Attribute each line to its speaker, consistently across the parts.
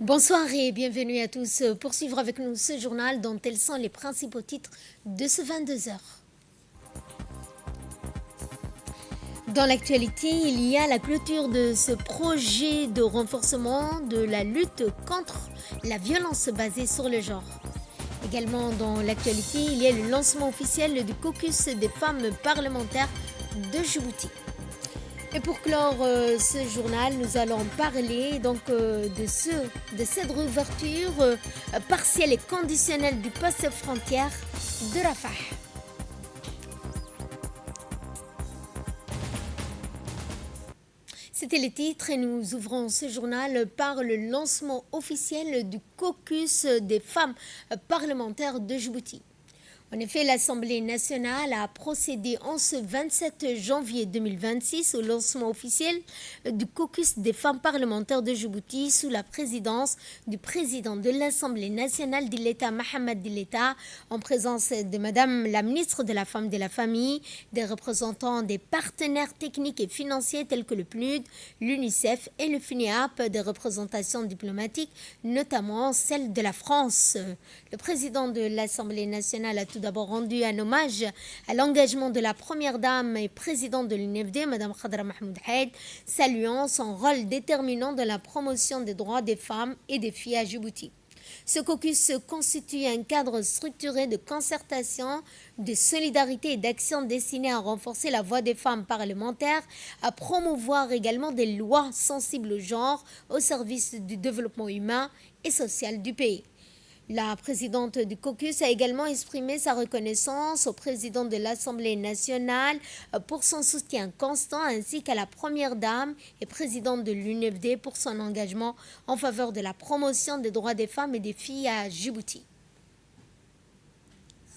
Speaker 1: Bonsoir et bienvenue à tous pour suivre avec nous ce journal dont tels sont les principaux titres de ce 22 heures. Dans l'actualité, il y a la clôture de ce projet de renforcement de la lutte contre la violence basée sur le genre. Également dans l'actualité, il y a le lancement officiel du caucus des femmes parlementaires de Djibouti. Et pour clore ce journal, nous allons parler de cette réouverture partielle et conditionnelle du poste frontière de Rafah. C'était les titres et nous ouvrons ce journal par le lancement officiel du caucus des femmes parlementaires de Djibouti. En effet, l'Assemblée nationale a procédé en ce 27 janvier 2026 au lancement officiel du caucus des femmes parlementaires de Djibouti sous la présidence du président de l'Assemblée nationale d'Ileta, Mohamed Dileta, en présence de Madame la ministre de la Femme et de la Famille, des représentants des partenaires techniques et financiers tels que le PNUD, l'UNICEF et le FINEAP, des représentations diplomatiques, notamment celle de la France. Le président de l'Assemblée nationale a tout d'abord rendu un hommage à l'engagement de la première dame et présidente de l'UNFD, Mme Khadra Mahmoud Haïd, saluant son rôle déterminant dans la promotion des droits des femmes et des filles à Djibouti. Ce caucus constitue un cadre structuré de concertation, de solidarité et d'action destiné à renforcer la voix des femmes parlementaires, à promouvoir également des lois sensibles au genre au service du développement humain et social du pays. La présidente du caucus a également exprimé sa reconnaissance au président de l'Assemblée nationale pour son soutien constant ainsi qu'à la première dame et présidente de l'UNFD pour son engagement en faveur de la promotion des droits des femmes et des filles à Djibouti.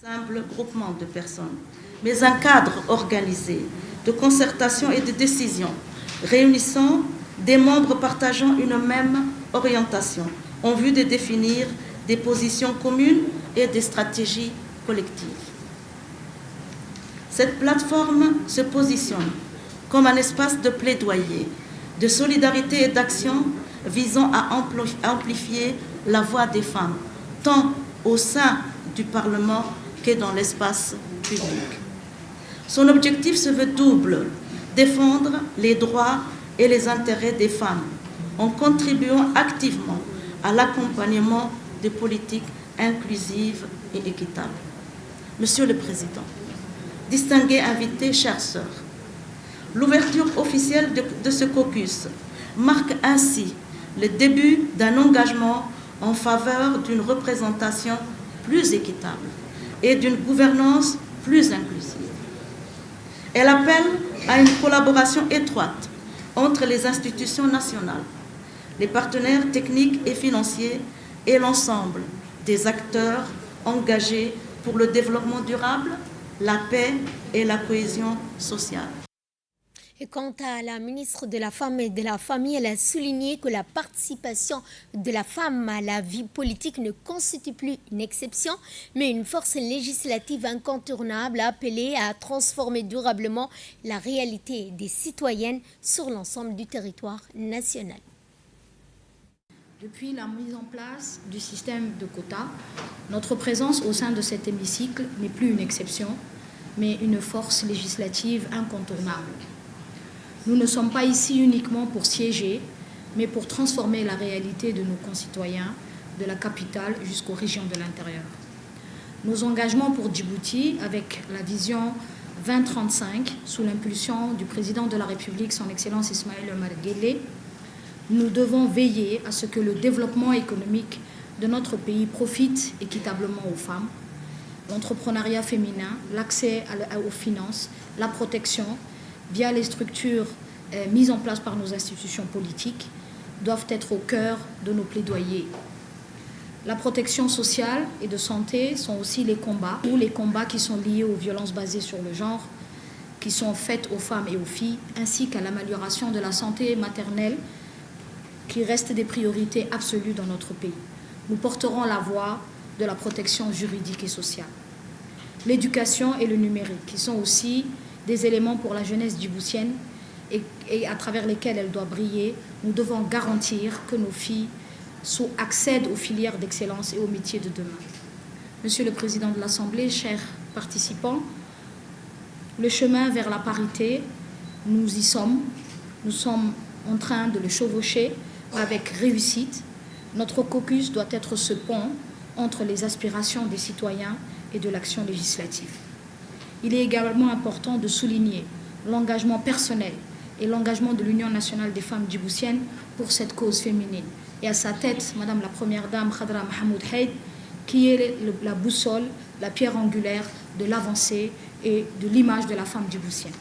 Speaker 2: Simple groupement de personnes, mais un cadre organisé de concertation et de décision réunissant des membres partageant une même orientation en vue de définir des positions communes et des stratégies collectives. Cette plateforme se positionne comme un espace de plaidoyer, de solidarité et d'action visant à amplifier la voix des femmes, tant au sein du Parlement que dans l'espace public. Son objectif se veut double, défendre les droits et les intérêts des femmes en contribuant activement à l'accompagnement de politiques inclusives et équitables. Monsieur le Président, distingués invités, chères sœurs, l'ouverture officielle de ce caucus marque ainsi le début d'un engagement en faveur d'une représentation plus équitable et d'une gouvernance plus inclusive. Elle appelle à une collaboration étroite entre les institutions nationales, les partenaires techniques et financiers et l'ensemble des acteurs engagés pour le développement durable, la paix et la cohésion sociale.
Speaker 1: Et quant à la ministre de la Femme et de la Famille, elle a souligné que la participation de la femme à la vie politique ne constitue plus une exception, mais une force législative incontournable appelée à transformer durablement la réalité des citoyennes sur l'ensemble du territoire national.
Speaker 3: Depuis la mise en place du système de quotas, notre présence au sein de cet hémicycle n'est plus une exception, mais une force législative incontournable. Nous ne sommes pas ici uniquement pour siéger, mais pour transformer la réalité de nos concitoyens, de la capitale jusqu'aux régions de l'intérieur. Nos engagements pour Djibouti, avec la vision 2035, sous l'impulsion du président de la République, son Excellence Ismaël Omar Guelleh, nous devons veiller à ce que le développement économique de notre pays profite équitablement aux femmes, l'entrepreneuriat féminin, l'accès aux finances, la protection, via les structures mises en place par nos institutions politiques, doivent être au cœur de nos plaidoyers. La protection sociale et de santé sont aussi les combats qui sont liés aux violences basées sur le genre, qui sont faites aux femmes et aux filles, ainsi qu'à l'amélioration de la santé maternelle, qui restent des priorités absolues dans notre pays. Nous porterons la voix de la protection juridique et sociale. L'éducation et le numérique, qui sont aussi des éléments pour la jeunesse djiboutienne et à travers lesquels elle doit briller, nous devons garantir que nos filles accèdent aux filières d'excellence et aux métiers de demain. Monsieur le Président de l'Assemblée, chers participants, le chemin vers la parité, nous y sommes. Nous sommes en train de le chevaucher avec réussite. Notre caucus doit être ce pont entre les aspirations des citoyens et de l'action législative. Il est également important de souligner l'engagement personnel et l'engagement de l'Union nationale des femmes djiboutiennes pour cette cause féminine. Et à sa tête, Madame la Première Dame Khadra Mahmoud Haïd, qui est la boussole, la pierre angulaire de l'avancée et de l'image de la femme djiboutienne.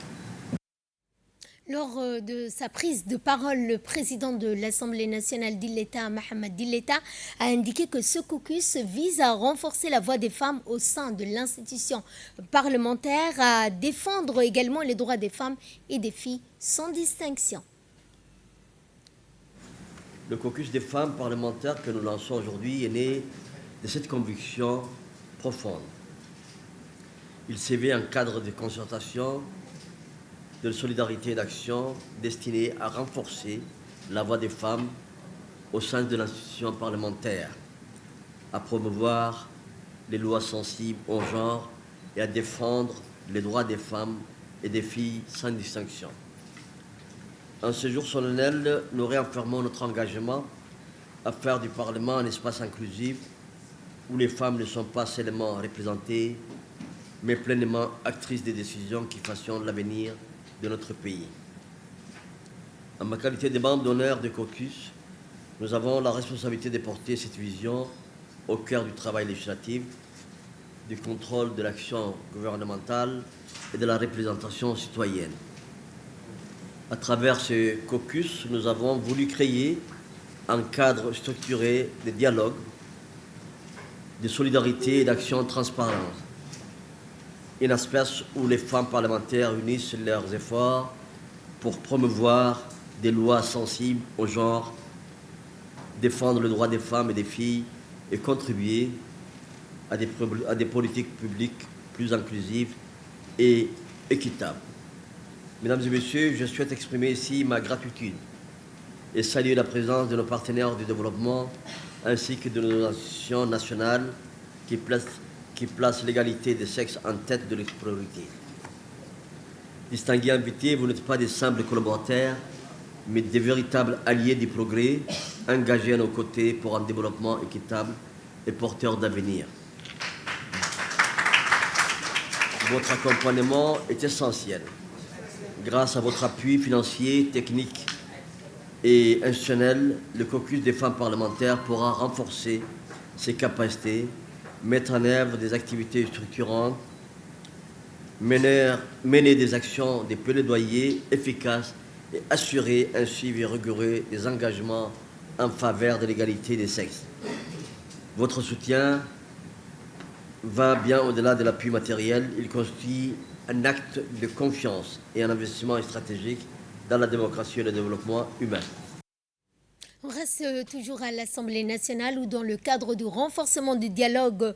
Speaker 1: Lors de sa prise de parole, le président de l'Assemblée nationale d'Illeta, Mohamed Dilleta, a indiqué que ce caucus vise à renforcer la voix des femmes au sein de l'institution parlementaire, à défendre également les droits des femmes et des filles sans distinction.
Speaker 4: Le caucus des femmes parlementaires que nous lançons aujourd'hui est né de cette conviction profonde. Il s'est vu un cadre de concertation, de solidarité et d'action destiné à renforcer la voix des femmes au sein de l'institution parlementaire, à promouvoir les lois sensibles au genre et à défendre les droits des femmes et des filles sans distinction. En ce jour solennel, nous réaffirmons notre engagement à faire du Parlement un espace inclusif où les femmes ne sont pas seulement représentées, mais pleinement actrices des décisions qui façonnent l'avenir de notre pays. En ma qualité de membre d'honneur du caucus, nous avons la responsabilité de porter cette vision au cœur du travail législatif, du contrôle de l'action gouvernementale et de la représentation citoyenne. À travers ce caucus, nous avons voulu créer un cadre structuré de dialogue, de solidarité et d'action transparente. Un espace où les femmes parlementaires unissent leurs efforts pour promouvoir des lois sensibles au genre, défendre le droit des femmes et des filles et contribuer à des politiques publiques plus inclusives et équitables. Mesdames et messieurs, je souhaite exprimer ici ma gratitude et saluer la présence de nos partenaires du développement ainsi que de nos institutions nationales qui placent l'égalité des sexes en tête de leurs priorités. Distingués invités, vous n'êtes pas des simples collaborateurs, mais des véritables alliés du progrès, engagés à nos côtés pour un développement équitable et porteur d'avenir. Votre accompagnement est essentiel. Grâce à votre appui financier, technique et institutionnel, le caucus des femmes parlementaires pourra renforcer ses capacités, mettre en œuvre des activités structurantes, mener des actions de plaidoyer efficaces et assurer un suivi rigoureux des engagements en faveur de l'égalité des sexes. Votre soutien va bien au-delà de l'appui matériel. Il constitue un acte de confiance et un investissement stratégique dans la démocratie et le développement humain.
Speaker 1: On reste toujours à l'Assemblée nationale où, dans le cadre du renforcement du dialogue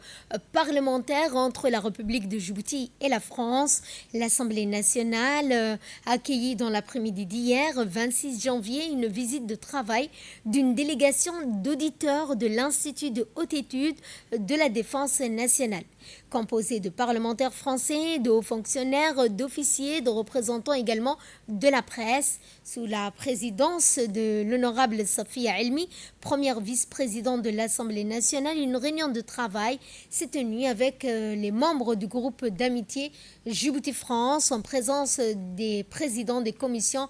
Speaker 1: parlementaire entre la République de Djibouti et la France, l'Assemblée nationale a accueilli dans l'après-midi d'hier, 26 janvier, une visite de travail d'une délégation d'auditeurs de l'Institut de haute étude de la défense nationale, composée de parlementaires français, de hauts fonctionnaires, d'officiers, de représentants également de la presse, sous la présidence de l'honorable Safia Elmi, première vice-présidente de l'Assemblée nationale. Une réunion de travail s'est tenue avec les membres du groupe d'amitié Djibouti-France en présence des présidents des commissions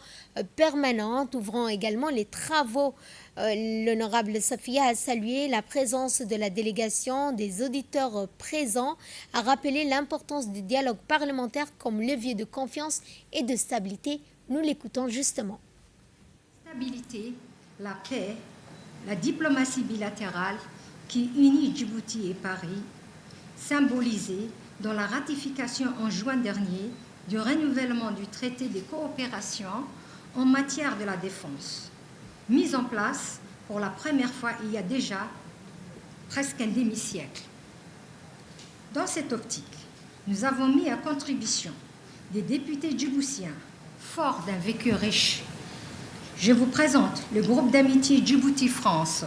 Speaker 1: permanentes, ouvrant également les travaux. L'honorable Safia a salué la présence de la délégation, des auditeurs présents, a rappelé l'importance du dialogue parlementaire comme levier de confiance et de stabilité. Nous l'écoutons justement.
Speaker 5: Stabilité, la paix, la diplomatie bilatérale qui unit Djibouti et Paris, symbolisée dans la ratification en juin dernier du renouvellement du traité de coopération en matière de la défense, mise en place pour la première fois il y a déjà presque un demi-siècle. Dans cette optique, nous avons mis à contribution des députés djiboutiens forts d'un vécu riche. Je vous présente le groupe d'amitié Djibouti-France,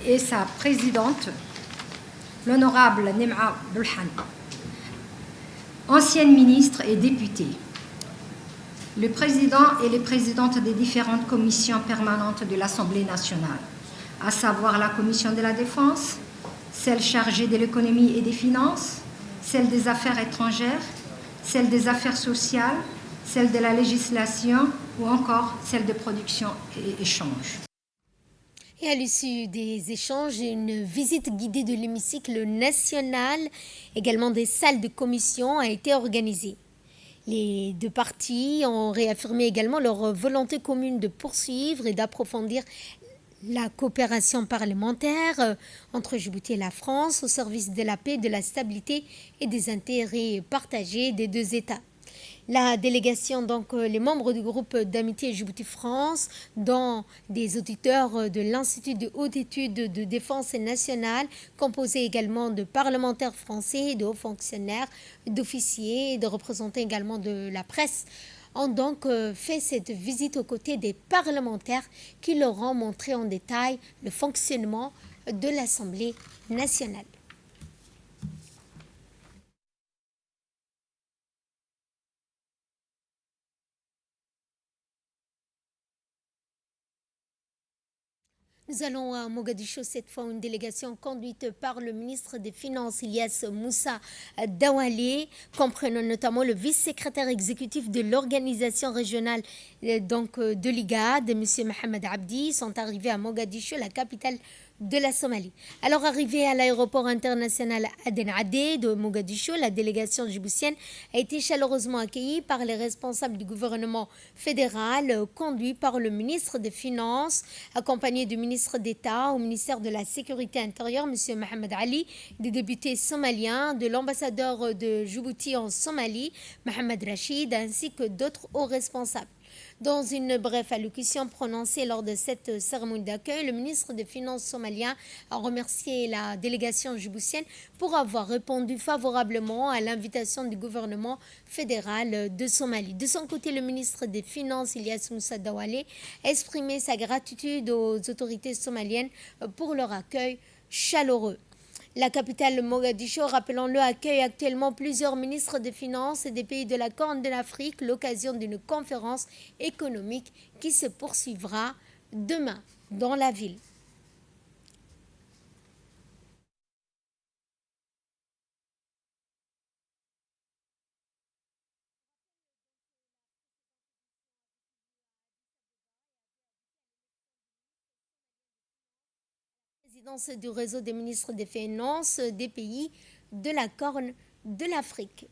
Speaker 5: et sa présidente, l'honorable Nem'a Bulhan, ancienne ministre et députée, le président et les présidentes des différentes commissions permanentes de l'Assemblée nationale, à savoir la commission de la défense, celle chargée de l'économie et des finances, celle des affaires étrangères, celle des affaires sociales, celle de la législation ou encore celle de production et échange.
Speaker 1: Et à l'issue des échanges, une visite guidée de l'hémicycle national, également des salles de commission, a été organisée. Les deux parties ont réaffirmé également leur volonté commune de poursuivre et d'approfondir la coopération parlementaire entre Djibouti et la France au service de la paix, de la stabilité et des intérêts partagés des deux États. La délégation, donc les membres du groupe d'amitié Djibouti-France, dont des auditeurs de l'Institut de haute étude de défense nationale, composé également de parlementaires français, de hauts fonctionnaires, d'officiers et de représentants également de la presse, ont donc fait cette visite aux côtés des parlementaires qui leur ont montré en détail le fonctionnement de l'Assemblée nationale. Nous allons à Mogadiscio cette fois, une délégation conduite par le ministre des Finances Ilyas Moussa Dawalé, comprenant notamment le vice-secrétaire exécutif de l'organisation régionale de l'IGAD, M. Mohamed Abdi, sont arrivés à Mogadiscio, la capitale de la Somalie. Alors arrivée à l'aéroport international Aden Adé de Mogadiscio, la délégation djiboutienne a été chaleureusement accueillie par les responsables du gouvernement fédéral, conduit par le ministre des Finances, accompagné du ministre d'État au ministère de la Sécurité intérieure, M. Mohamed Ali, des députés somaliens, de l'ambassadeur de Djibouti en Somalie, Mohamed Rachid, ainsi que d'autres hauts responsables. Dans une brève allocution prononcée lors de cette cérémonie d'accueil, le ministre des Finances somalien a remercié la délégation djiboutienne pour avoir répondu favorablement à l'invitation du gouvernement fédéral de Somalie. De son côté, le ministre des Finances, Ilyas Moussa Dawalé, a exprimé sa gratitude aux autorités somaliennes pour leur accueil chaleureux. La capitale Mogadiscio, rappelons-le, accueille actuellement plusieurs ministres des Finances et des pays de la Corne de l'Afrique, l'occasion d'une conférence économique qui se poursuivra demain dans la ville. Présidence du réseau des ministres des Finances des pays de la Corne de l'Afrique.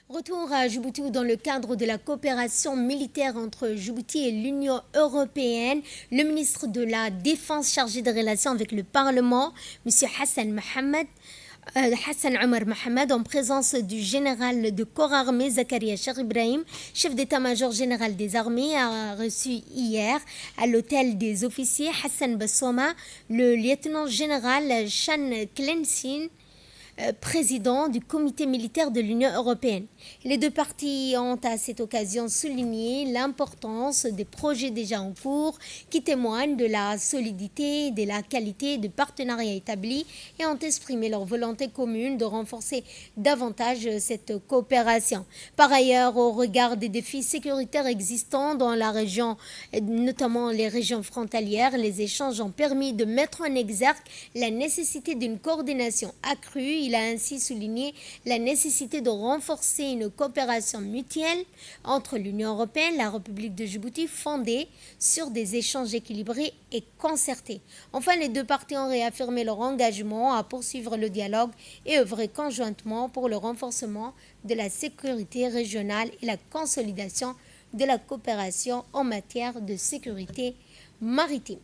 Speaker 1: Retour à Djibouti où dans le cadre de la coopération militaire entre Djibouti et l'Union européenne, le ministre de la Défense chargé des relations avec le Parlement, M. Hassan Omar Mohamed, en présence du général de corps armé Zakaria Cheikh Ibrahim, chef d'état-major général des armées, a reçu hier à l'hôtel des officiers Hassan Bassoma, le lieutenant général Shan Klensin, président du comité militaire de l'Union européenne. Les deux parties ont à cette occasion souligné l'importance des projets déjà en cours qui témoignent de la solidité et de la qualité du partenariat établi et ont exprimé leur volonté commune de renforcer davantage cette coopération. Par ailleurs, au regard des défis sécuritaires existants dans la région, notamment les régions frontalières, les échanges ont permis de mettre en exergue la nécessité d'une coordination accrue. Il a ainsi souligné la nécessité de renforcer une coopération mutuelle entre l'Union européenne et la République de Djibouti fondée sur des échanges équilibrés et concertés. Enfin, les deux parties ont réaffirmé leur engagement à poursuivre le dialogue et œuvrer conjointement pour le renforcement de la sécurité régionale et la consolidation de la coopération en matière de sécurité maritime.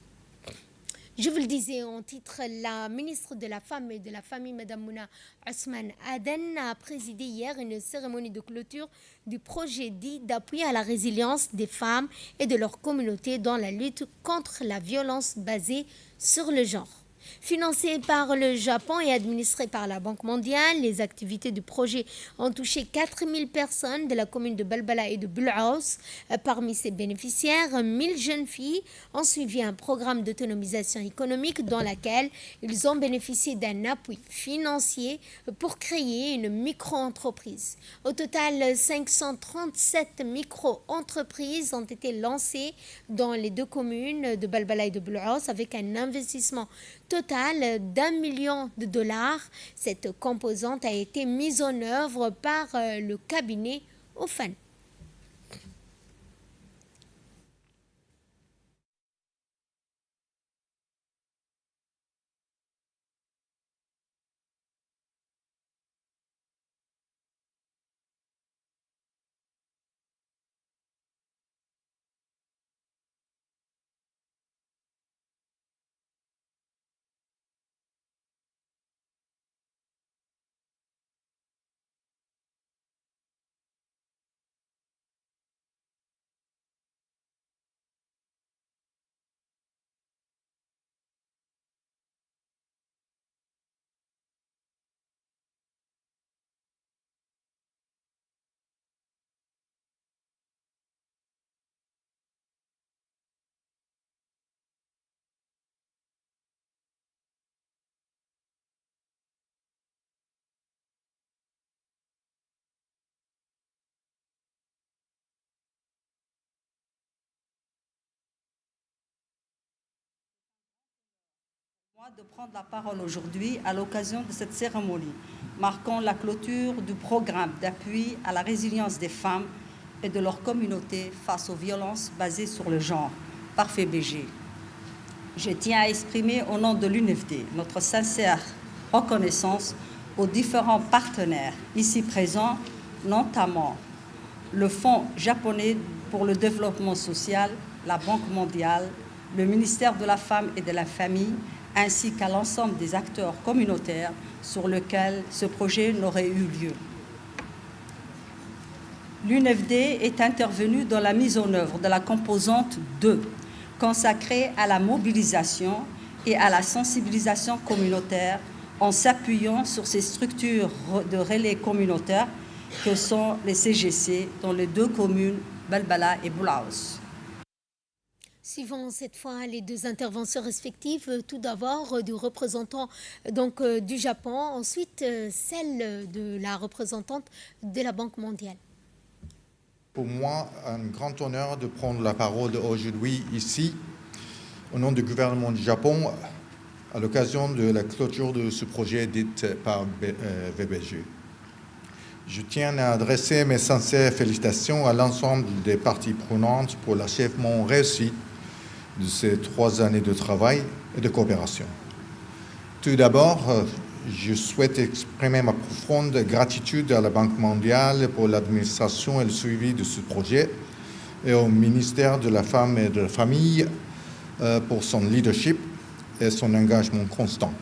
Speaker 1: Je vous le disais en titre, la ministre de la Femme et de la Famille, Mme Mouna Ousmane Aden, a présidé hier une cérémonie de clôture du projet dit d'appui à la résilience des femmes et de leur communauté dans la lutte contre la violence basée sur le genre. Financé par le Japon et administré par la Banque mondiale, les activités du projet ont touché 4000 personnes de la commune de Balbala et de Boulaous. Parmi ces bénéficiaires, 1000 jeunes filles ont suivi un programme d'autonomisation économique dans lequel ils ont bénéficié d'un appui financier pour créer une micro-entreprise. Au total, 537 micro-entreprises ont été lancées dans les deux communes de Balbala et de Boulaous avec un investissement total d'1 million de dollars. Cette composante a été mise en œuvre par le cabinet OFAN.
Speaker 2: De prendre la parole aujourd'hui à l'occasion de cette cérémonie, marquant la clôture du programme d'appui à la résilience des femmes et de leur communauté face aux violences basées sur le genre par FEBG. Je tiens à exprimer au nom de l'UNFD notre sincère reconnaissance aux différents partenaires ici présents, notamment le Fonds japonais pour le développement social, la Banque mondiale, le ministère de la Femme et de la Famille, ainsi qu'à l'ensemble des acteurs communautaires sur lesquels ce projet n'aurait eu lieu. L'UNFD est intervenue dans la mise en œuvre de la composante 2, consacrée à la mobilisation et à la sensibilisation communautaire en s'appuyant sur ces structures de relais communautaires que sont les CGC dans les deux communes, Balbala et Boulaous.
Speaker 1: Suivons cette fois les deux interventions respectives. Tout d'abord du représentant du Japon, ensuite celle de la représentante de la Banque mondiale.
Speaker 6: Pour moi, un grand honneur de prendre la parole aujourd'hui ici, au nom du gouvernement du Japon, à l'occasion de la clôture de ce projet dit par VBG. Je tiens à adresser mes sincères félicitations à l'ensemble des parties prenantes pour l'achèvement réussi de ces 3 années de travail et de coopération. Tout d'abord, je souhaite exprimer ma profonde gratitude à la Banque mondiale pour l'administration et le suivi de ce projet et au ministère de la Femme et de la Famille pour son leadership et son engagement constant,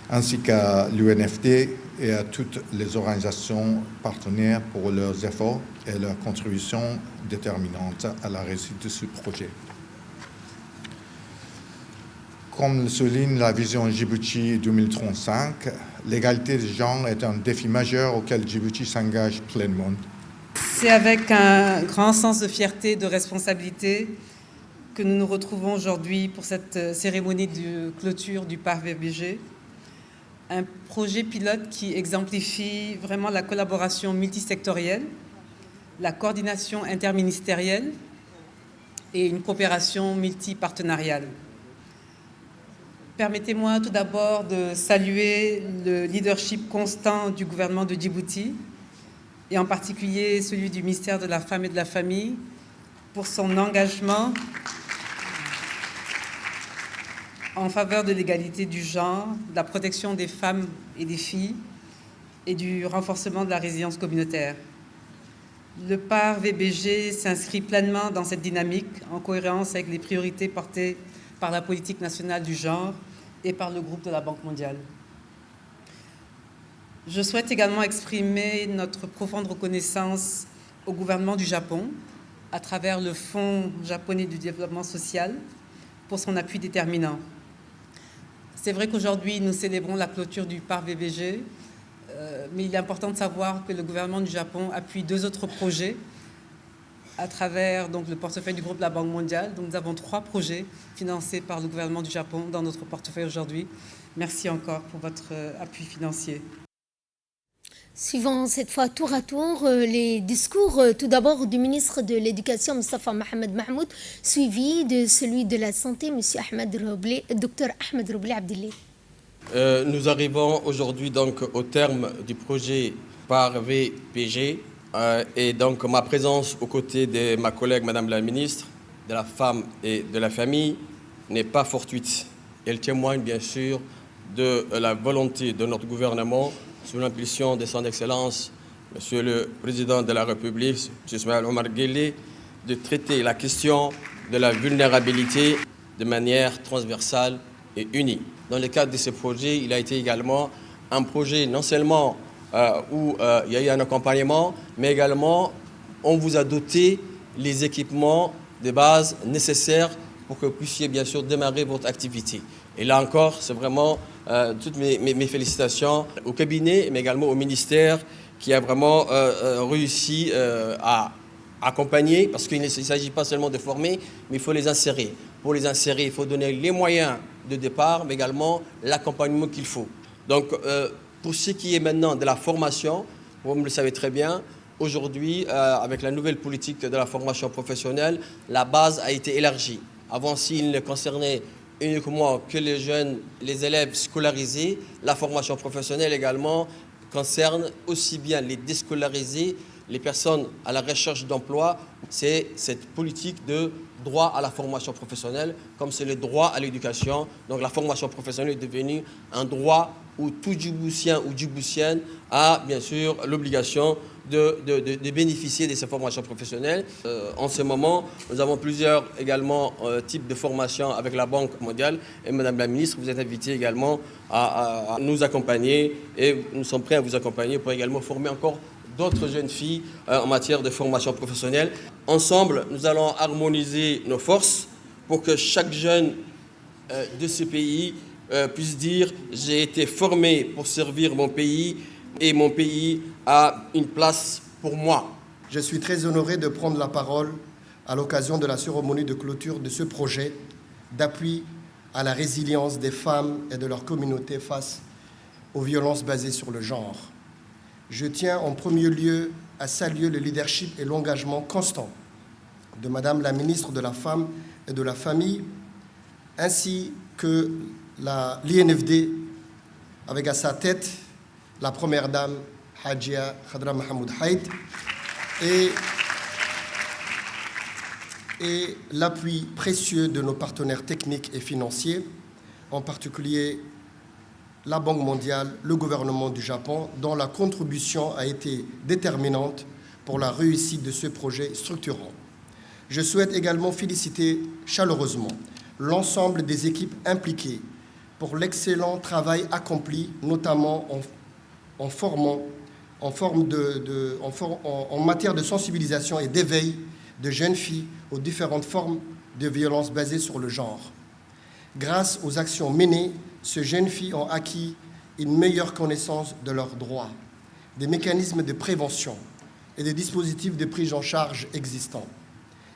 Speaker 6: ainsi qu'à l'UNFD et à toutes les organisations partenaires pour leurs efforts et leurs contributions déterminantes à la réussite de ce projet. Comme le souligne la vision Djibouti 2035, l'égalité des genres est un défi majeur auquel Djibouti s'engage pleinement.
Speaker 7: C'est avec un grand sens de fierté et de responsabilité que nous nous retrouvons aujourd'hui pour cette cérémonie de clôture du parc VBG. Un projet pilote qui exemplifie vraiment la collaboration multisectorielle, la coordination interministérielle et une coopération multipartenariale. Permettez-moi tout d'abord de saluer le leadership constant du gouvernement de Djibouti et en particulier celui du ministère de la Femme et de la Famille pour son engagement en faveur de l'égalité du genre, de la protection des femmes et des filles et du renforcement de la résilience communautaire. Le PAR VBG s'inscrit pleinement dans cette dynamique en cohérence avec les priorités portées par la politique nationale du genre et par le groupe de la Banque mondiale. Je souhaite également exprimer notre profonde reconnaissance au gouvernement du Japon à travers le Fonds japonais du développement social pour son appui déterminant. C'est vrai qu'aujourd'hui, nous célébrons la clôture du parc VBG, mais il est important de savoir que le gouvernement du Japon appuie 2 autres projets à travers donc, le portefeuille du groupe de la Banque mondiale. Donc, nous avons 3 projets financés par le gouvernement du Japon dans notre portefeuille aujourd'hui. Merci encore pour votre appui financier.
Speaker 1: Suivant cette fois tour à tour les discours tout d'abord du ministre de l'Éducation Moustapha Mohamed Mahmoud, suivi de celui de la Santé, M. Dr Ahmed Roblé Abdelli.
Speaker 8: Nous arrivons aujourd'hui donc au terme du projet par VBG et donc ma présence aux côtés de ma collègue Madame la ministre de la Femme et de la Famille n'est pas fortuite. Elle témoigne bien sûr de la volonté de notre gouvernement sous l'impulsion de son Excellence, Monsieur le Président de la République, M. Ismaël Omar Guelleh, de traiter la question de la vulnérabilité de manière transversale et unie. Dans le cadre de ce projet, il a été également un projet non seulement où il y a eu un accompagnement, mais également on vous a doté les équipements de base nécessaires pour que vous puissiez bien sûr démarrer votre activité. Et là encore, c'est vraiment toutes mes félicitations au cabinet, mais également au ministère qui a vraiment réussi à accompagner, parce qu'il ne s'agit pas seulement de former, mais il faut les insérer. Pour les insérer, il faut donner les moyens de départ, mais également l'accompagnement qu'il faut. Donc, pour ce qui est maintenant de la formation, vous le savez très bien, aujourd'hui, avec la nouvelle politique de la formation professionnelle, la base a été élargie. Avant, s'il ne concernait uniquement que les jeunes, les élèves scolarisés, la formation professionnelle également concerne aussi bien les déscolarisés, les personnes à la recherche d'emploi. C'est cette politique de droit à la formation professionnelle, comme c'est le droit à l'éducation. Donc la formation professionnelle est devenue un droit où tout Djiboutien ou Djiboutienne a bien sûr l'obligation de bénéficier de ces formations professionnelles. En ce moment, nous avons plusieurs également types de formations avec la Banque mondiale. Et Madame la ministre, vous êtes invitée également à nous accompagner et nous sommes prêts à vous accompagner pour également former encore d'autres jeunes filles en matière de formation professionnelle. Ensemble, nous allons harmoniser nos forces pour que chaque jeune de ce pays puisse dire « j'ai été formé pour servir mon pays et mon pays a une place pour moi ».
Speaker 9: Je suis très honoré de prendre la parole à l'occasion de la cérémonie de clôture de ce projet d'appui à la résilience des femmes et de leur communauté face aux violences basées sur le genre. Je tiens en premier lieu à saluer le leadership et l'engagement constant de Madame la ministre de la Femme et de la Famille, ainsi que l'INFD, avec à sa tête la Première Dame Hajia Khadra Mahmoud Haït, et l'appui précieux de nos partenaires techniques et financiers, en particulier la Banque mondiale, le gouvernement du Japon, dont la contribution a été déterminante pour la réussite de ce projet structurant. Je souhaite également féliciter chaleureusement l'ensemble des équipes impliquées pour l'excellent travail accompli, notamment en matière de sensibilisation et d'éveil de jeunes filles aux différentes formes de violences basées sur le genre. Grâce aux actions menées, ces jeunes filles ont acquis une meilleure connaissance de leurs droits, des mécanismes de prévention et des dispositifs de prise en charge existants.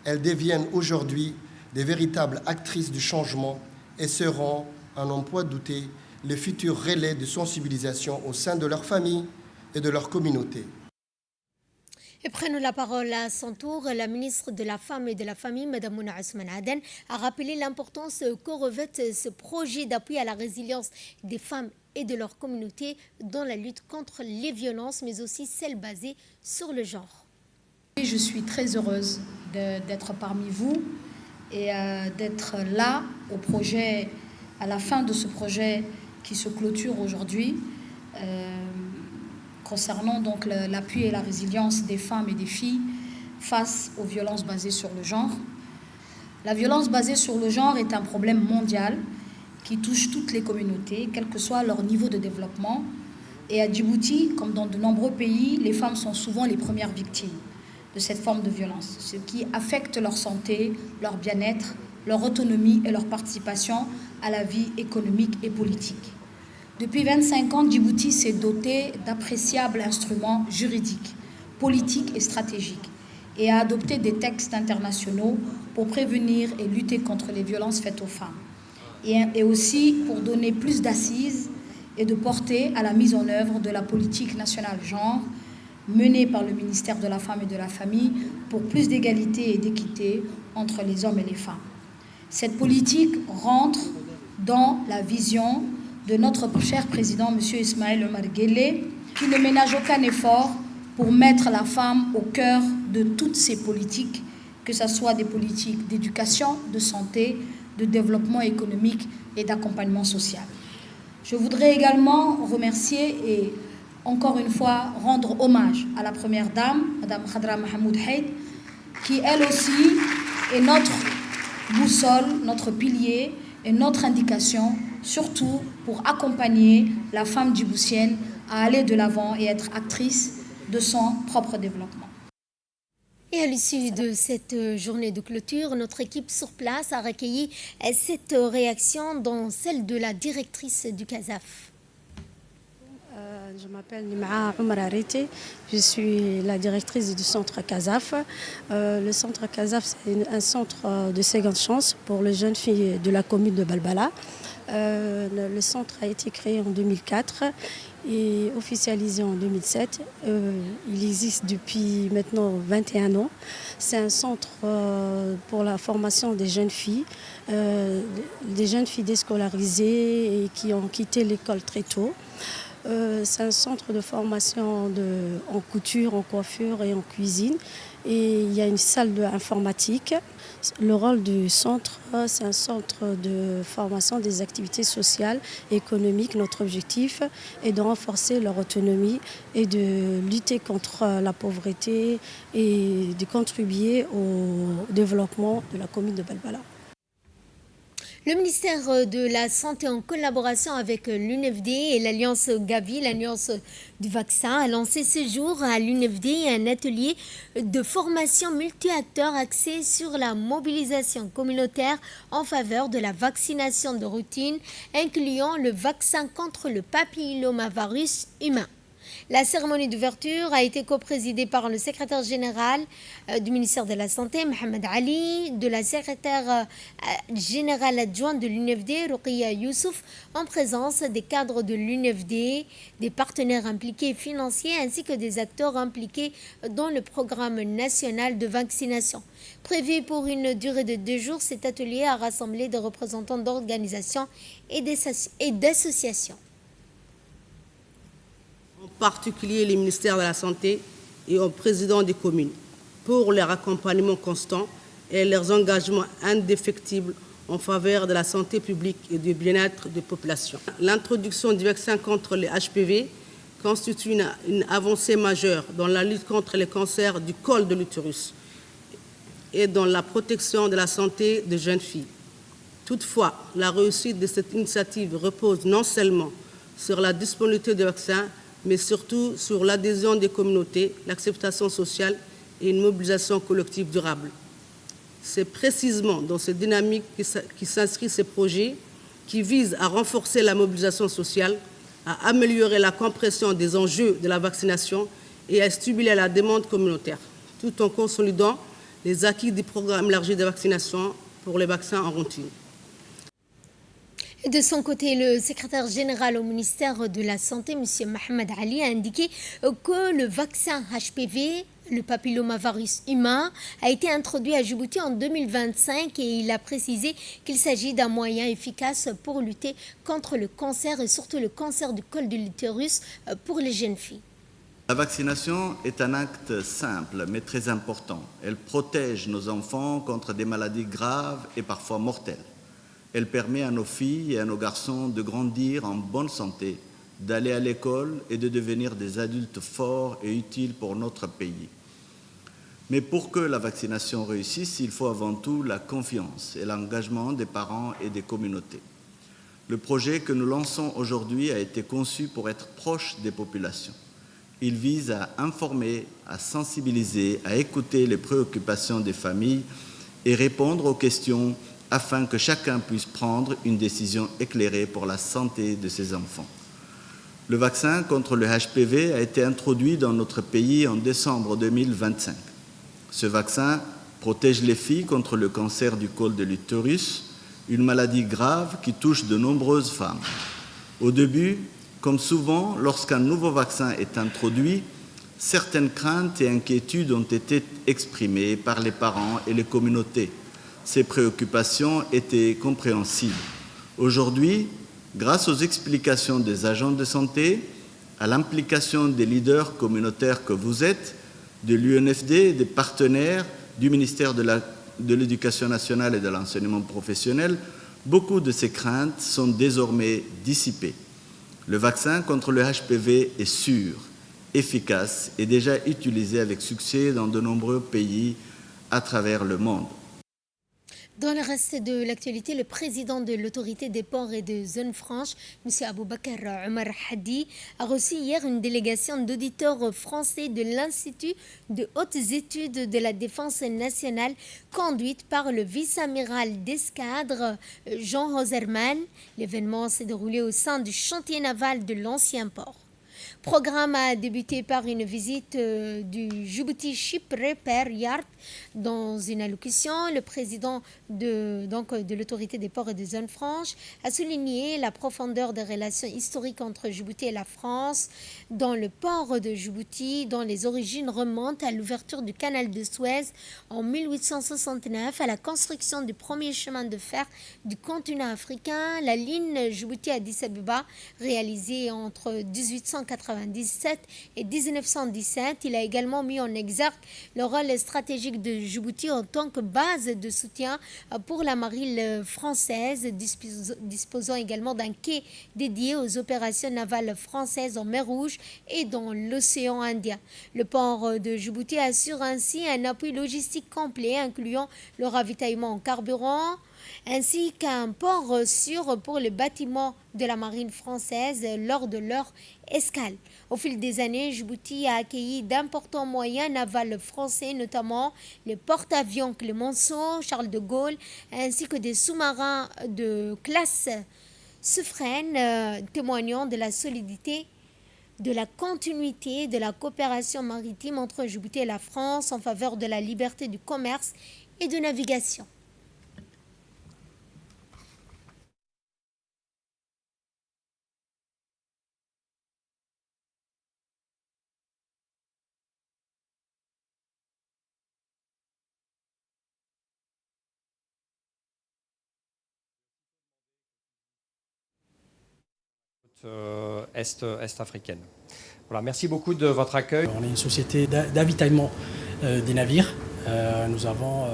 Speaker 9: Elles deviennent aujourd'hui des véritables actrices du changement et seront, à n'en point douter, les futurs relais de sensibilisation au sein de leur famille et de leur communauté.
Speaker 1: Et prenons la parole à son tour, la ministre de la Femme et de la Famille, Mme Mouna Ousmane Aden, a rappelé l'importance que revêt ce projet d'appui à la résilience des femmes et de leur communauté dans la lutte contre les violences, mais aussi celles basées sur le genre.
Speaker 3: Je suis très heureuse d'être parmi vous et d'être là au projet, à la fin de ce projet qui se clôture aujourd'hui. Concernant donc l'appui et la résilience des femmes et des filles face aux violences basées sur le genre. La violence basée sur le genre est un problème mondial qui touche toutes les communautés, quel que soit leur niveau de développement. Et à Djibouti, comme dans de nombreux pays, les femmes sont souvent les premières victimes de cette forme de violence, ce qui affecte leur santé, leur bien-être leur autonomie et leur participation à la vie économique et politique. Depuis 25 ans, Djibouti s'est doté d'appréciables instruments juridiques, politiques et stratégiques et a adopté des textes internationaux pour prévenir et lutter contre les violences faites aux femmes et aussi pour donner plus d'assises et de portée à la mise en œuvre de la politique nationale genre menée par le ministère de la Femme et de la Famille pour plus d'égalité et d'équité entre les hommes et les femmes. Cette politique rentre dans la vision de notre cher président, M. Ismaël Omar Guelleh, qui ne ménage aucun effort pour mettre la femme au cœur de toutes ces politiques, que ce soit des politiques d'éducation, de santé, de développement économique et d'accompagnement social. Je voudrais également remercier et encore une fois rendre hommage à la Première Dame, Mme Khadra Mahmoud Haït, qui elle aussi est notre boussole, notre pilier et notre indication, surtout pour accompagner la femme djiboutienne à aller de l'avant et être actrice de son propre développement.
Speaker 1: Et à l'issue de cette journée de clôture, notre équipe sur place a recueilli cette réaction, dont celle de la directrice du CASAF.
Speaker 10: Je m'appelle Nima Omar Ariti, je suis la directrice du centre CASAF. Le centre CASAF, c'est un centre de seconde chance pour les jeunes filles de la commune de Balbala. Le centre a été créé en 2004 et officialisé en 2007. Il existe depuis maintenant 21 ans. C'est un centre pour la formation des jeunes filles déscolarisées et qui ont quitté l'école très tôt. C'est un centre de formation en couture, en coiffure et en cuisine. Et il y a une salle informatique. Le rôle du centre, c'est un centre de formation des activités sociales et économiques. Notre objectif est de renforcer leur autonomie et de lutter contre la pauvreté et de contribuer au développement de la commune de Balbala.
Speaker 1: Le ministère de la Santé, en collaboration avec l'UNFD et l'Alliance Gavi, l'Alliance du vaccin, a lancé ce jour à l'UNFD un atelier de formation multi-acteurs axé sur la mobilisation communautaire en faveur de la vaccination de routine, incluant le vaccin contre le papillomavirus humain. La cérémonie d'ouverture a été coprésidée par le secrétaire général du ministère de la Santé, Mohamed Ali, de la secrétaire générale adjointe de l'UNFD, Ruqiya Youssouf, en présence des cadres de l'UNFD, des partenaires impliqués financiers ainsi que des acteurs impliqués dans le programme national de vaccination. Prévu pour une durée de 2 jours, cet atelier a rassemblé des représentants d'organisations et d'associations.
Speaker 11: En particulier les ministères de la Santé et aux présidents des communes, pour leur accompagnement constant et leurs engagements indéfectibles en faveur de la santé publique et du bien-être des populations. L'introduction du vaccin contre les HPV constitue une avancée majeure dans la lutte contre les cancers du col de l'utérus et dans la protection de la santé des jeunes filles. Toutefois, la réussite de cette initiative repose non seulement sur la disponibilité des vaccins, mais surtout sur l'adhésion des communautés, l'acceptation sociale et une mobilisation collective durable. C'est précisément dans cette dynamique qui s'inscrit ces projets qui visent à renforcer la mobilisation sociale, à améliorer la compréhension des enjeux de la vaccination et à stimuler la demande communautaire, tout en consolidant les acquis du programme élargi de vaccination pour les vaccins en routine.
Speaker 1: De son côté, le secrétaire général au ministère de la Santé, M. Mohamed Ali, a indiqué que le vaccin HPV, le papillomavirus humain, a été introduit à Djibouti en 2025 et il a précisé qu'il s'agit d'un moyen efficace pour lutter contre le cancer et surtout le cancer du col de l'utérus pour les jeunes filles.
Speaker 12: La vaccination est un acte simple mais très important. Elle protège nos enfants contre des maladies graves et parfois mortelles. Elle permet à nos filles et à nos garçons de grandir en bonne santé, d'aller à l'école et de devenir des adultes forts et utiles pour notre pays. Mais pour que la vaccination réussisse, il faut avant tout la confiance et l'engagement des parents et des communautés. Le projet que nous lançons aujourd'hui a été conçu pour être proche des populations. Il vise à informer, à sensibiliser, à écouter les préoccupations des familles et répondre aux questions afin que chacun puisse prendre une décision éclairée pour la santé de ses enfants. Le vaccin contre le HPV a été introduit dans notre pays en décembre 2025. Ce vaccin protège les filles contre le cancer du col de l'utérus, une maladie grave qui touche de nombreuses femmes. Au début, comme souvent, lorsqu'un nouveau vaccin est introduit, certaines craintes et inquiétudes ont été exprimées par les parents et les communautés. Ces préoccupations étaient compréhensibles. Aujourd'hui, grâce aux explications des agents de santé, à l'implication des leaders communautaires que vous êtes, de l'UNFD, des partenaires, du ministère de l'Éducation nationale et de l'enseignement professionnel, beaucoup de ces craintes sont désormais dissipées. Le vaccin contre le HPV est sûr, efficace et déjà utilisé avec succès dans de nombreux pays à travers le monde.
Speaker 1: Dans le reste de l'actualité, le président de l'autorité des ports et des zones franches, M. Aboubakar Omar Hadi, a reçu hier une délégation d'auditeurs français de l'Institut de hautes études de la défense nationale, conduite par le vice-amiral d'escadre Jean Hoserman. L'événement s'est déroulé au sein du chantier naval de l'ancien port. Le programme a débuté par une visite du Djibouti Shiprepair Yard. Dans une allocution, le président de l'autorité des ports et des zones franches a souligné la profondeur des relations historiques entre Djibouti et la France dans le port de Djibouti, dont les origines remontent à l'ouverture du canal de Suez en 1869, à la construction du premier chemin de fer du continent africain, la ligne Djibouti-Addis Abeba, réalisée entre 1897 et 1917. Il a également mis en exergue le rôle stratégique de Djibouti en tant que base de soutien pour la marine française, disposant également d'un quai dédié aux opérations navales françaises en mer Rouge et dans l'océan Indien. Le port de Djibouti assure ainsi un appui logistique complet, incluant le ravitaillement en carburant, ainsi qu'un port sûr pour les bâtiments de la marine française lors de leur escale. Au fil des années, Djibouti a accueilli d'importants moyens navals français, notamment les porte-avions Clemenceau, Charles de Gaulle, ainsi que des sous-marins de classe Suffren, témoignant de la solidité, de la continuité de la coopération maritime entre Djibouti et la France en faveur de la liberté du commerce et de navigation.
Speaker 13: Est-africaine. Voilà, merci beaucoup de votre accueil.
Speaker 14: On est une société d'avitaillement des navires. Nous avons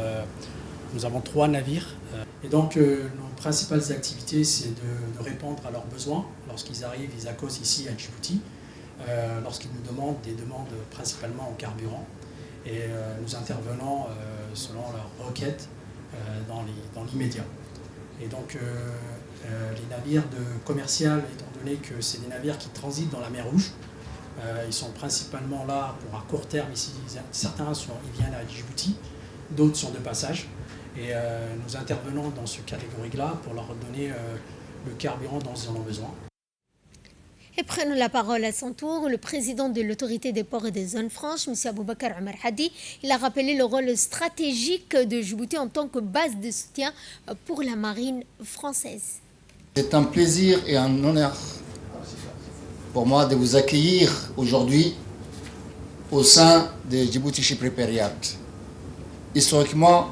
Speaker 14: 3 navires. Et donc, nos principales activités, c'est de répondre à leurs besoins. Lorsqu'ils arrivent, ils accossent ici à Djibouti. Lorsqu'ils nous demandent des demandes principalement en carburant. Et nous intervenons selon leurs requêtes dans l'immédiat. Et donc, les navires commerciaux, étant donné que c'est des navires qui transitent dans la mer Rouge, ils sont principalement là pour à court terme ici. Certains ils viennent à Djibouti, d'autres sont de passage. Et nous intervenons dans ce catégorie-là pour leur donner le carburant dont ils en ont besoin.
Speaker 1: Et prenons la parole à son tour, le président de l'autorité des ports et des zones franches, M. Aboubakar Omar Hadi. Il a rappelé le rôle stratégique de Djibouti en tant que base de soutien pour la marine française.
Speaker 15: C'est un plaisir et un honneur pour moi de vous accueillir aujourd'hui au sein de Djibouti Shiprepair Yard. Historiquement,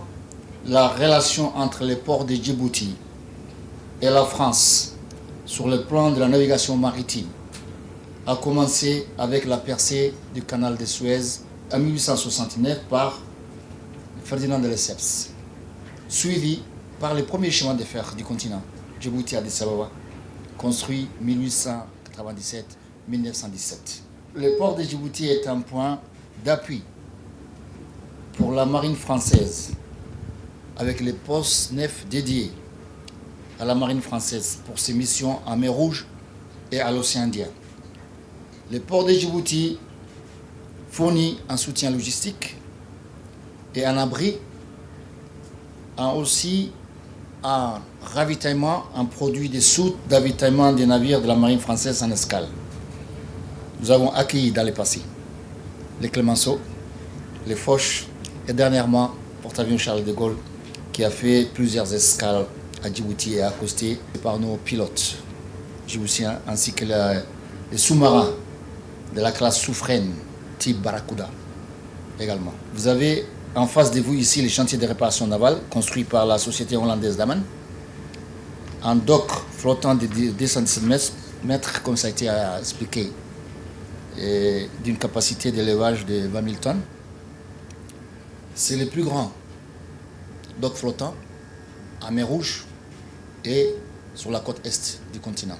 Speaker 15: la relation entre les ports de Djibouti et la France sur le plan de la navigation maritime a commencé avec la percée du canal de Suez en 1869 par Ferdinand de Lesseps, suivi par les premiers chemins de fer du continent, Djibouti-Addis Abeba, construit 1897-1917. Le port de Djibouti est un point d'appui pour la marine française, avec les postes neufs dédiés à la marine française pour ses missions en mer Rouge et à l'océan Indien. Le port de Djibouti fournit un soutien logistique et un abri, a aussi un ravitaillement, un produit des soutes d'avitaillement des navires de la marine française en escale. Nous avons accueilli dans le passé les Clemenceau, les Foch et dernièrement porte-avions Charles de Gaulle qui a fait plusieurs escales à Djibouti et accosté par nos pilotes djiboutiens ainsi que les sous-marins de la classe Soufrène type Barracuda également. Vous avez en face de vous ici les chantiers de réparation navale construits par la société hollandaise Daman. Un dock flottant de 217 mètres, comme ça a été expliqué, et d'une capacité d'élevage de 20 000 tonnes. C'est le plus grand dock flottant en mer Rouge et sur la côte est du continent.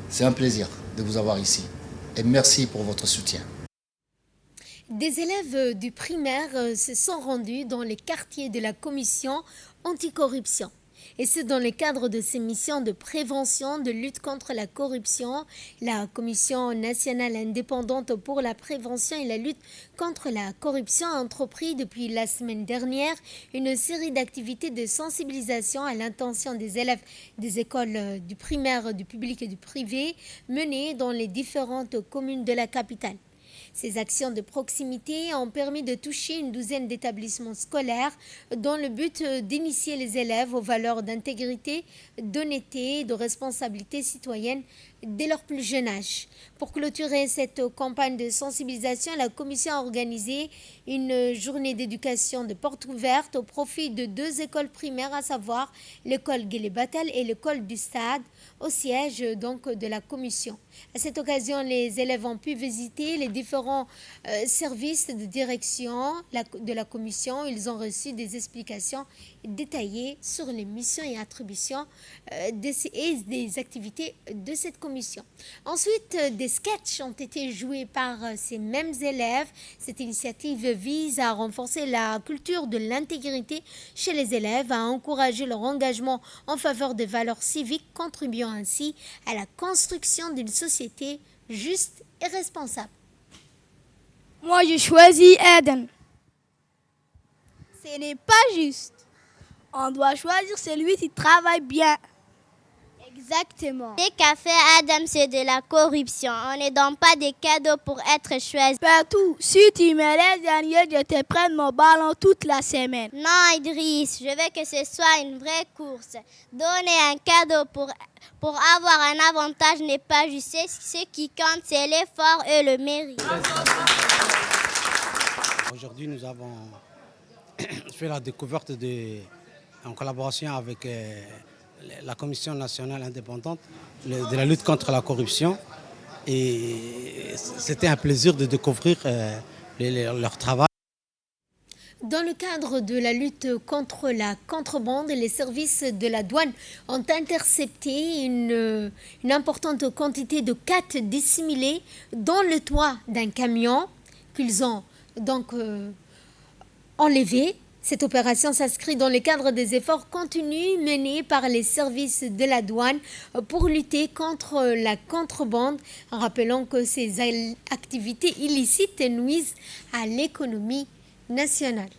Speaker 15: C'est un plaisir de vous avoir ici et merci pour votre soutien.
Speaker 1: Des élèves du primaire se sont rendus dans les quartiers de la commission anticorruption. Et c'est dans le cadre de ces missions de prévention, de lutte contre la corruption. La Commission nationale indépendante pour la prévention et la lutte contre la corruption a entrepris depuis la semaine dernière une série d'activités de sensibilisation à l'intention des élèves des écoles du primaire, du public et du privé menées dans les différentes communes de la capitale. Ces actions de proximité ont permis de toucher une douzaine d'établissements scolaires dans le but d'initier les élèves aux valeurs d'intégrité, d'honnêteté et de responsabilité citoyenne dès leur plus jeune âge. Pour clôturer cette campagne de sensibilisation, la commission a organisé une journée d'éducation de porte ouverte au profit de 2 écoles primaires, à savoir l'école Guélé-Batel et l'école du Stade, au siège donc de la commission. À cette occasion, les élèves ont pu visiter les différents services de direction de la commission. Ils ont reçu des explications détaillées sur les missions et attributions et des activités de cette commission. Ensuite, des sketchs ont été joués par ces mêmes élèves. Cette initiative vise à renforcer la culture de l'intégrité chez les élèves, à encourager leur engagement en faveur des valeurs civiques, contribuant ainsi à la construction d'une société juste et responsable.
Speaker 16: Moi, je choisis Eden. Ce n'est pas juste. On doit choisir celui qui travaille bien. Exactement.
Speaker 17: Ce qu'a fait Adam, c'est de la corruption. On ne donne pas des cadeaux pour être choisi.
Speaker 16: Partout, si tu me laisses gagner, je te prends mon ballon toute la semaine.
Speaker 17: Non, Idriss, je veux que ce soit une vraie course. Donner un cadeau pour avoir un avantage n'est pas juste. Ce qui compte, c'est l'effort et le mérite.
Speaker 14: Aujourd'hui, nous avons fait la découverte en collaboration avec la Commission nationale indépendante de la lutte contre la corruption. Et c'était un plaisir de découvrir leur travail.
Speaker 1: Dans le cadre de la lutte contre la contrebande, les services de la douane ont intercepté une importante quantité de khat dissimulés dans le toit d'un camion qu'ils ont donc enlevé. Cette opération s'inscrit dans le cadre des efforts continus menés par les services de la douane pour lutter contre la contrebande, en rappelant que ces activités illicites nuisent à l'économie nationale.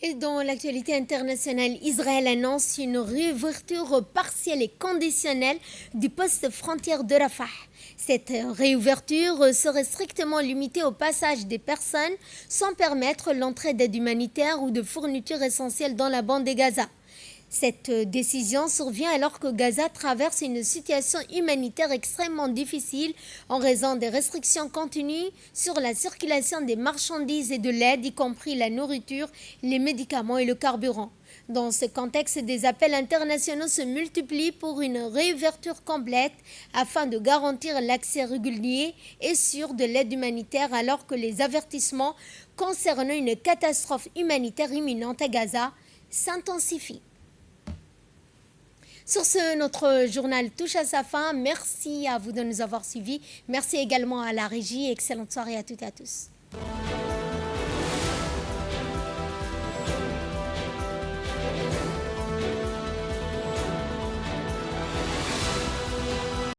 Speaker 1: Et dans l'actualité internationale, Israël annonce une réouverture partielle et conditionnelle du poste frontière de Rafah. Cette réouverture serait strictement limitée au passage des personnes sans permettre l'entrée d'aide humanitaire ou de fournitures essentielles dans la bande de Gaza. Cette décision survient alors que Gaza traverse une situation humanitaire extrêmement difficile en raison des restrictions continues sur la circulation des marchandises et de l'aide, y compris la nourriture, les médicaments et le carburant. Dans ce contexte, des appels internationaux se multiplient pour une réouverture complète afin de garantir l'accès régulier et sûr de l'aide humanitaire alors que les avertissements concernant une catastrophe humanitaire imminente à Gaza s'intensifient. Sur ce, notre journal touche à sa fin. Merci à vous de nous avoir suivis. Merci également à la régie. Excellente soirée à toutes et à tous.